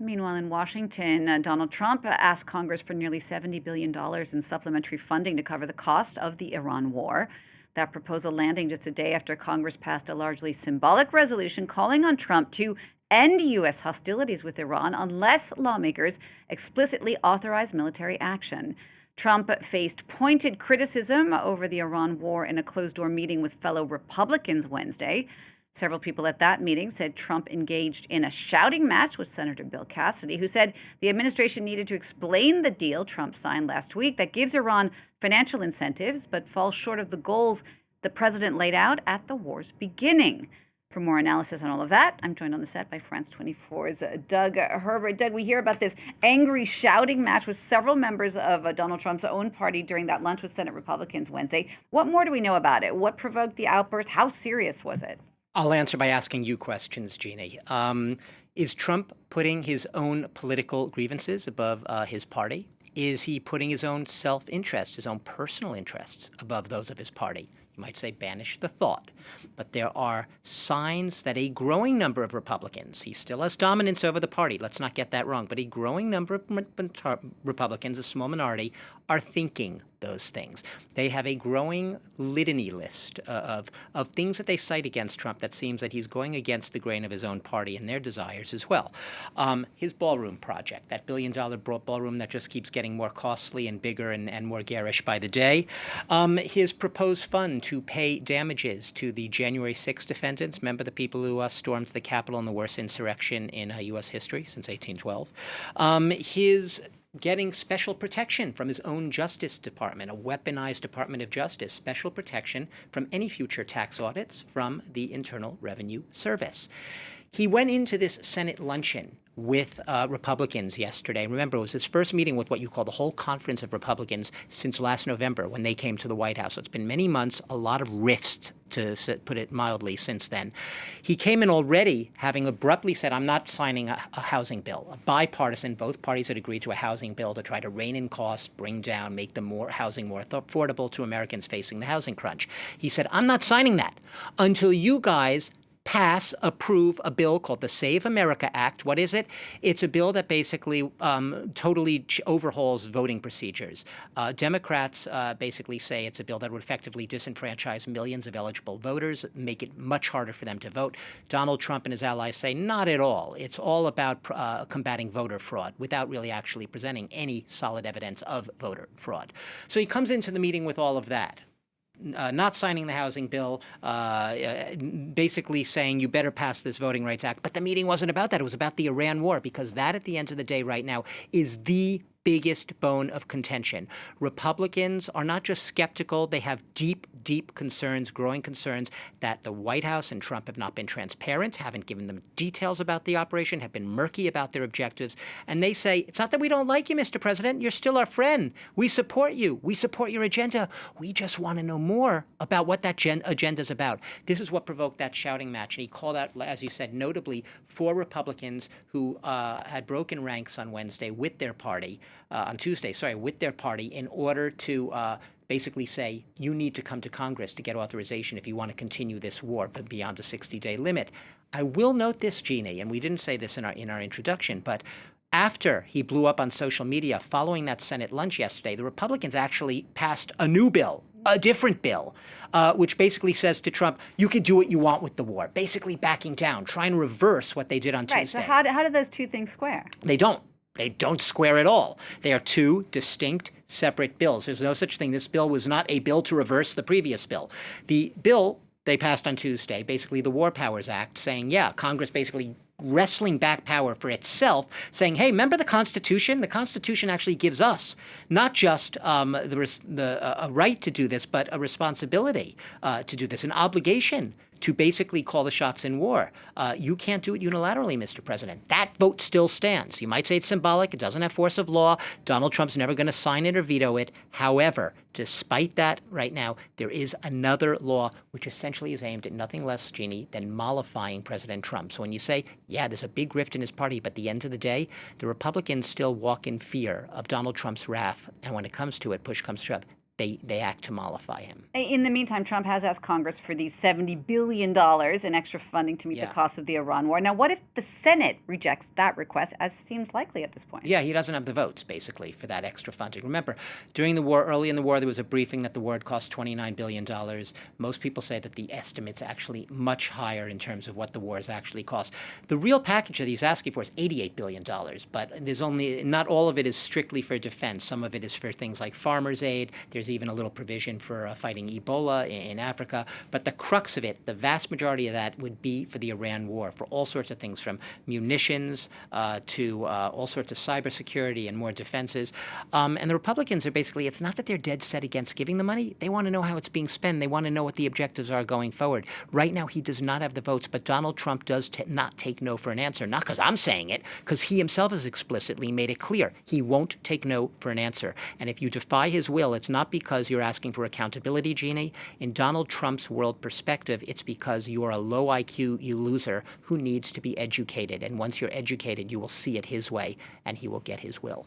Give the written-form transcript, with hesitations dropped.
Meanwhile, in Washington, Donald Trump asked Congress for nearly $70 billion in supplementary funding to cover the cost of the Iran war. That proposal landing just a day after Congress passed a largely symbolic resolution calling on Trump to end U.S. hostilities with Iran unless lawmakers explicitly authorize military action. Trump faced pointed criticism over the Iran war in a closed-door meeting with fellow Republicans Wednesday. Several people at that meeting said Trump engaged in a shouting match with Senator Bill Cassidy, who said the administration needed to explain the deal Trump signed last week that gives Iran financial incentives but falls short of the goals the president laid out at the war's beginning. For more analysis on all of that, I'm joined on the set by France 24's Doug Herbert. Doug, we hear about this angry shouting match with several members of Donald Trump's own party during that lunch with Senate Republicans Wednesday. What more do we know about it? What provoked the outburst? How serious was it? I'll answer by asking you questions, Jeannie. Is Trump putting his own political grievances above his party? Is he putting his own self-interest, his own personal interests above those of his party? You might say banish the thought. But there are signs that a growing number of Republicans, he still has dominance over the party, let's not get that wrong, but a growing number of Republicans, a small minority, are thinking those things. They have a growing litany list of things that they cite against Trump that seems that he's going against the grain of his own party and their desires as well. His ballroom project, that billion-dollar ballroom that just keeps getting more costly and bigger and more garish by the day. His proposed fund to pay damages to the January 6th defendants. Remember the people who stormed the Capitol in the worst insurrection in U.S. history since 1812. His getting special protection from his own Justice Department, a weaponized Department of Justice, special protection from any future tax audits from the Internal Revenue Service. He went into this Senate luncheon with Republicans yesterday. Remember, it was his first meeting with what you call the whole conference of Republicans since last November when they came to the White House. So it's been many months, a lot of rifts, to put it mildly, since then. He came in already having abruptly said, I'm not signing a housing bill. A bipartisan, both parties had agreed to a housing bill to try to rein in costs, bring down, make the housing more affordable to Americans facing the housing crunch. He said, I'm not signing that until you guys approve a bill called the Save America Act. What is it? It's a bill that basically totally overhauls voting procedures. Democrats basically say it's a bill that would effectively disenfranchise millions of eligible voters, make it much harder for them to vote. Donald Trump and his allies say not at all. It's all about combating voter fraud without really actually presenting any solid evidence of voter fraud. So he comes into the meeting with all of that. Not signing the housing bill, basically saying you better pass this Voting Rights Act. But the meeting wasn't about that. It was about the Iran war, because that, at the end of the day right now, is the biggest bone of contention. Republicans are not just skeptical, they have deep, deep concerns, growing concerns that the White House and Trump have not been transparent, haven't given them details about the operation, have been murky about their objectives. And they say, it's not that we don't like you, Mr. President. You're still our friend. We support you. We support your agenda. We just want to know more about what that agenda is about. This is what provoked that shouting match. And he called out, as you said, notably 4 Republicans who had broken ranks on Wednesday with their party, with their party in order to basically say, you need to come to Congress to get authorization if you want to continue this war beyond a 60-day limit. I will note this, Jeannie, and we didn't say this in our introduction, but after he blew up on social media following that Senate lunch yesterday, the Republicans actually passed a new bill, a different bill, which basically says to Trump, you can do what you want with the war, basically backing down, trying to reverse what they did on Tuesday. Right, so how do those two things square? They don't. They don't square at all. They are two distinct, separate bills. There's no such thing. This bill was not a bill to reverse the previous bill. The bill they passed on Tuesday, basically the War Powers Act, saying, Congress basically wrestling back power for itself, saying, hey, remember the Constitution? The Constitution actually gives us not just a right to do this, but a responsibility to do this, an obligation to basically call the shots in war. You can't do it unilaterally, Mr. President. That vote still stands. You might say it's symbolic. It doesn't have force of law. Donald Trump's never going to sign it or veto it. However, despite that, right now, there is another law which essentially is aimed at nothing less, Jeannie, than mollifying President Trump. So when you say, there's a big rift in his party, but at the end of the day, the Republicans still walk in fear of Donald Trump's wrath. And when it comes to it, push comes to shove, they act to mollify him. In the meantime, Trump has asked Congress for these $70 billion in extra funding to meet the cost of the Iran war. Now, what if the Senate rejects that request, as seems likely at this point? Yeah, he doesn't have the votes, basically, for that extra funding. Remember, during the war, early in the war, there was a briefing that the war cost $29 billion. Most people say that the estimate's actually much higher in terms of what the war has actually cost. The real package that he's asking for is $88 billion, but there's only, not all of it is strictly for defense. Some of it is for things like farmers' aid. There's even a little provision for fighting Ebola in Africa. But the crux of it, the vast majority of that would be for the Iran war, for all sorts of things, from munitions to all sorts of cybersecurity and more defenses. And the Republicans are basically, it's not that they're dead set against giving the money. They want to know how it's being spent. They want to know what the objectives are going forward. Right now, he does not have the votes, but Donald Trump does not take no for an answer. Not because I'm saying it, because he himself has explicitly made it clear he won't take no for an answer. And if you defy his will, it's not because you're asking for accountability, Jeannie. In Donald Trump's world perspective, it's because you're a low IQ, you loser, who needs to be educated. And once you're educated, you will see it his way, and he will get his will.